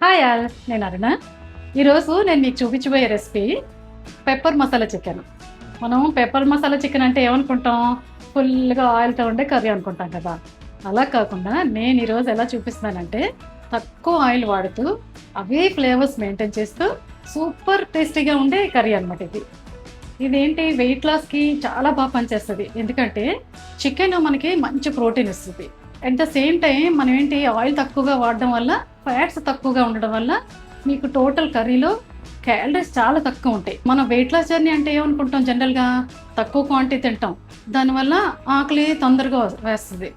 Hi all, నేను అరుణ. ఈరోజు నేను మీకు చూపించబోయే రెసిపీ పెప్పర్ మసాలా చికెన్. మనం పెప్పర్ మసాలా చికెన్ అంటే ఏమనుకుంటాం? ఫుల్గా ఆయిల్తో ఉండే కర్రీ అనుకుంటాం కదా. అలా కాకుండా నేను ఈరోజు ఎలా చూపిస్తున్నానంటే తక్కువ ఆయిల్ వాడుతూ అవే ఫ్లేవర్స్ మెయింటైన్ చేస్తూ సూపర్ టేస్టీగా ఉండే కర్రీ అనమాట ఇది. ఇదేంటి వెయిట్ లాస్కి చాలా బాగా పనిచేస్తుంది. ఎందుకంటే చికెన్ మనకి మంచి ప్రోటీన్ ఇస్తుంది. అట్ ద సేమ్ టైం మనం ఏంటి ఆయిల్ తక్కువగా వాడడం వల్ల, ఫ్యాట్స్ తక్కువగా ఉండడం వల్ల మీకు టోటల్ కర్రీలో క్యాలరీస్ చాలా తక్కువ ఉంటాయి. మనం వెయిట్ లాస్ జర్నీ అంటే ఏమనుకుంటాం? జనరల్గా తక్కువ క్వాంటిటీ తింటాం, దానివల్ల ఆకలి తొందరగా వేస్తుంది.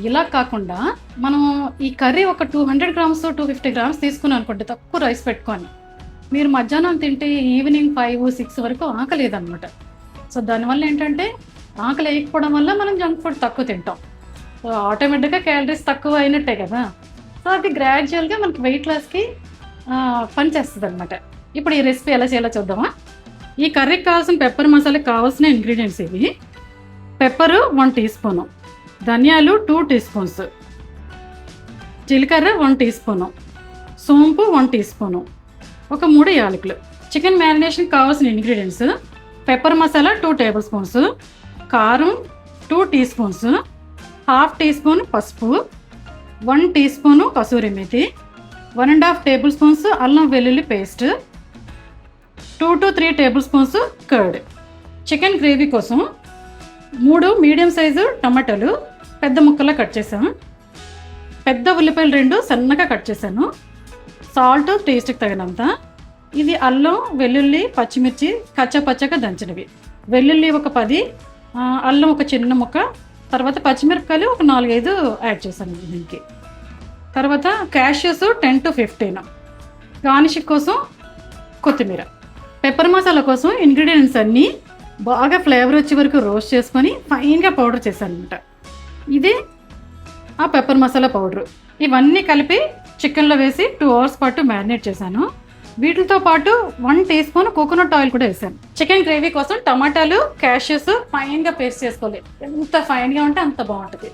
ఇలా కాకుండా మనం ఈ కర్రీ ఒక 200 గ్రామ్స్ 250 గ్రామ్స్ తీసుకుని అనుకోండి, తక్కువ రైస్ పెట్టుకొని మీరు మధ్యాహ్నం తింటే ఈవినింగ్ 5-6 వరకు ఆకలేదన్నమాట. సో దానివల్ల ఏంటంటే ఆకలి వేయకపోవడం వల్ల మనం జంక్ ఫుడ్ తక్కువ తింటాం. సో ఆటోమేటిక్గా క్యాలరీస్ తక్కువ అయినట్టే కదా. సో అది గ్రాడ్యువల్గా మనకి వెయిట్ లాస్కి పనిచేస్తుంది అనమాట. ఇప్పుడు ఈ రెసిపీ ఎలా చేయాలో చూద్దామా. ఈ కర్రీకి కావాల్సిన పెప్పర్ మసాలాకి కావాల్సిన ఇంగ్రీడియంట్స్ ఇవి: పెప్పరు 1 టీ స్పూను, ధనియాలు 2 టీ స్పూన్స్, జీలకర్ర 1 టీ స్పూను, సోంపు 1 టీ స్పూను, ఒక 3 యాలకులు. చికెన్ మ్యారినేషన్కి కావాల్సిన ingredients: pepper masala 2 tablespoons, కారం 2 టీ స్పూన్స్, 1/2 టీ స్పూన్ పసుపు, 1 teaspoon kasuri methi, 1.5 tablespoons అల్లం వెల్లుల్లి paste, 2 to 3 tablespoons curd. Chicken gravy కోసం 3 మీడియం సైజు టమాటాలు పెద్ద ముక్కలా కట్ చేసాను, పెద్ద ఉల్లిపాయలు 2 సన్నగా కట్ చేశాను, సాల్ట్ టేస్ట్కి తగినంత. ఇది అల్లం వెల్లుల్లి పచ్చిమిర్చి కచ్చపచ్చగా దంచినవి, వెల్లుల్లి ఒక 10, అల్లం ఒక చిన్న ముక్క, తర్వాత పచ్చిమిరపకాయలు ఒక 4-5 యాడ్ చేశాను దీనికి. తర్వాత క్యాష్యూస్ 10 to 15, గార్నిష్ కోసం కొత్తిమీర. పెప్పర్ మసాలా కోసం ఇంగ్రీడియంట్స్ అన్నీ బాగా ఫ్లేవర్ వచ్చే వరకు రోస్ట్ చేసుకొని ఫైన్గా పౌడర్ చేశాను అనమాట. ఇది ఆ పెప్పర్ మసాలా పౌడరు. ఇవన్నీ కలిపి చికెన్లో వేసి 2 hours పాటు మ్యారినేట్ చేశాను. వీటితో పాటు 1 టీ స్పూన్ కోకోనట్ ఆయిల్ కూడా వేసాను. చికెన్ గ్రేవీ కోసం టమాటాలు క్యాష్యూస్ ఫైన్గా పేస్ట్ చేసుకోవాలి. ఎంత ఫైన్గా ఉంటే అంత బాగుంటుంది.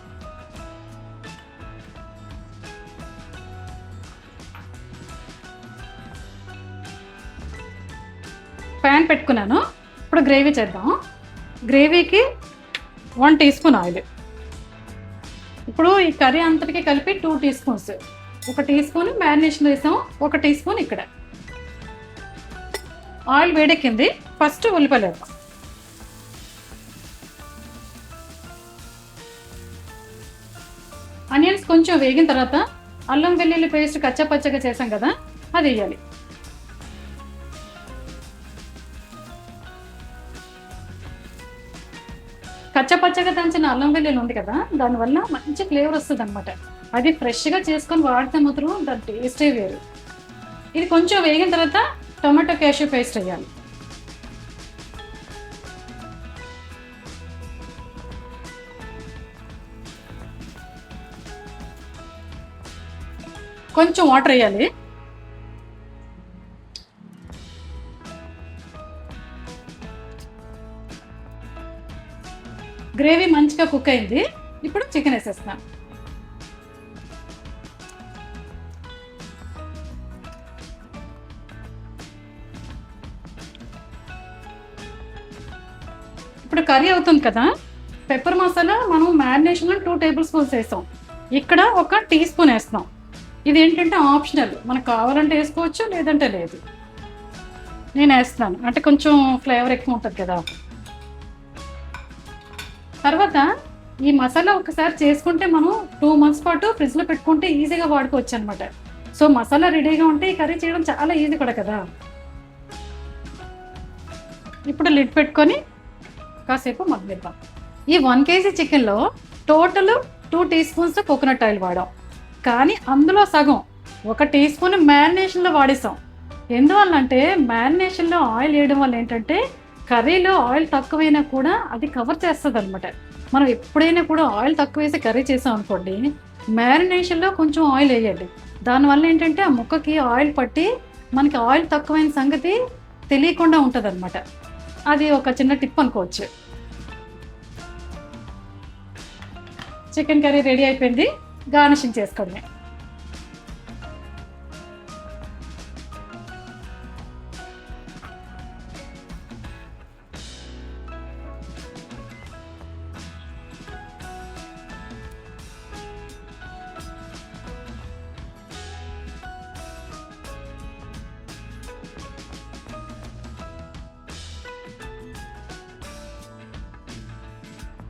ప్యాన్ పెట్టుకున్నాను. ఇప్పుడు గ్రేవీ చేద్దాం. గ్రేవీకి 1 టీ స్పూన్ ఆయిల్. ఇప్పుడు ఈ కర్రీ అంతటికి కలిపి 2 teaspoons, 1 teaspoon marination వేసాం, 1 టీ స్పూన్ ఇక్కడ. ఆయిల్ వేడెక్కింది. ఫస్ట్ ఉల్లిపాయలు వేద్దాం. ఆనియన్స్ కొంచెం వేగిన తర్వాత అల్లం వెల్లుల్లి పేస్ట్ కచ్చపచ్చగా చేసాం కదా, అది వేయాలి. కచ్చపచ్చగా దంచిన అల్లం వెల్లుల్లి ఉంది కదా, దానివల్ల మంచి ఫ్లేవర్ వస్తుంది అనమాట. అది ఫ్రెష్గా చేసుకొని వాడితే మాత్రం దాని టేస్టే వేరు. ఇది కొంచెం వేగిన తర్వాత టొమాటో క్యాష్యూ పేస్ట్ వేయాలి. కొంచెం వాటర్ వేయాలి. గ్రేవీ మంచిగా కుక్ అయింది. ఇప్పుడు చికెన్ వేసేస్తున్నాను. ఇప్పుడు కర్రీ అవుతుంది కదా. పెప్పర్ మసాలా మనం మ్యారినేషన్లో 2 టేబుల్ స్పూన్స్ వేస్తాం, ఇక్కడ 1 టీ స్పూన్ వేస్తున్నాం. ఇది ఏంటంటే ఆప్షనల్, మనకు కావాలంటే వేసుకోవచ్చు, లేదంటే లేదు. నేను వేస్తున్నాను అంటే కొంచెం ఫ్లేవర్ ఎక్కువ ఉంటుంది కదా. తర్వాత ఈ మసాలా ఒకసారి చేసుకుంటే మనం 2 months పాటు ఫ్రిడ్జ్లో పెట్టుకుంటే ఈజీగా వాడుకోవచ్చు అనమాట. సో మసాలా రెడీగా ఉంటే ఈ కర్రీ చేయడం చాలా ఈజీ కూడా కదా. ఇప్పుడు లిడ్ పెట్టుకొని కాసేపు మగ్గిద్దాం. ఈ 1 kg చికెన్లో total 2 teaspoons coconut oil వాడాం, కానీ అందులో సగం 1 టీ స్పూన్ మ్యారినేషన్లో వాడేసాం. ఎందువల్ల అంటే మ్యారినేషన్లో ఆయిల్ వేయడం వల్ల ఏంటంటే కర్రీలో ఆయిల్ తక్కువైనా కూడా అది కవర్ చేస్తుంది అనమాట. మనం ఎప్పుడైనా కూడా ఆయిల్ తక్కువ వేసి కర్రీ చేసాం అనుకోండి, మ్యారినేషన్లో కొంచెం ఆయిల్ వేయండి. దానివల్ల ఏంటంటే ఆ ముక్కకి ఆయిల్ పట్టి మనకి ఆయిల్ తక్కువైన సంగతి తెలియకుండా ఉంటుంది అనమాట. అది ఒక చిన్న టిప్ అనుకోవచ్చు. చికెన్ కర్రీ రెడీ అయిపోయింది. గార్నిషింగ్ చేసుకోవడమే.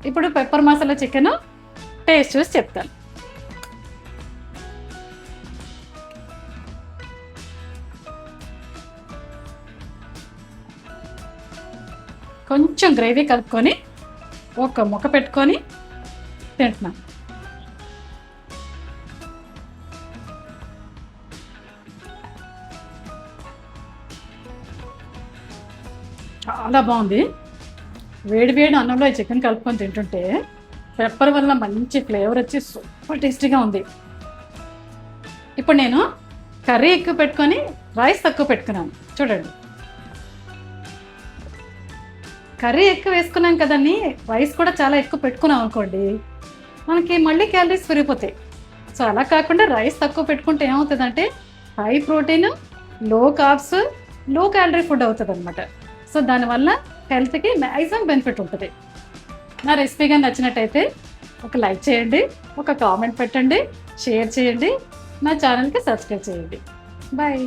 ఇప్పుడు పెప్పర్ మసాలా చికెన్ టేస్ట్ చూసి చెప్తాను. కొంచెం గ్రేవీ కలుపుకొని ఒక ముక్క పెట్టుకొని తింటున్నాను. చాలా బాగుంది. వేడి వేడి అన్నంలో ఈ చికెన్ కలుపుకొని తింటుంటే పెప్పర్ వల్ల మంచి ఫ్లేవర్ వచ్చి సూపర్ టేస్టీగా ఉంది. ఇప్పుడు నేను కర్రీ ఎక్కువ పెట్టుకొని రైస్ తక్కువ పెట్టుకున్నాను. చూడండి, కర్రీ ఎక్కువ వేసుకున్నాం కదండి, రైస్ కూడా చాలా ఎక్కువ పెట్టుకున్నాం అనుకోండి, మనకి మళ్ళీ క్యాలరీస్ పెరిగిపోతాయి. సో అలా కాకుండా రైస్ తక్కువ పెట్టుకుంటే ఏమవుతుందంటే హై ప్రోటీన్, లో కార్బ్స్, లో క్యాలరీ ఫుడ్ అవుతుంది అనమాట. సో దానివల్ల హెల్త్కి మ్యాక్సిమం బెనిఫిట్ ఉంటుంది. నా రెసిపీ కానీ నచ్చినట్టయితే ఒక లైక్ చేయండి, ఒక కామెంట్ పెట్టండి, షేర్ చేయండి, నా ఛానల్కి సబ్స్క్రైబ్ చేయండి. బాయ్.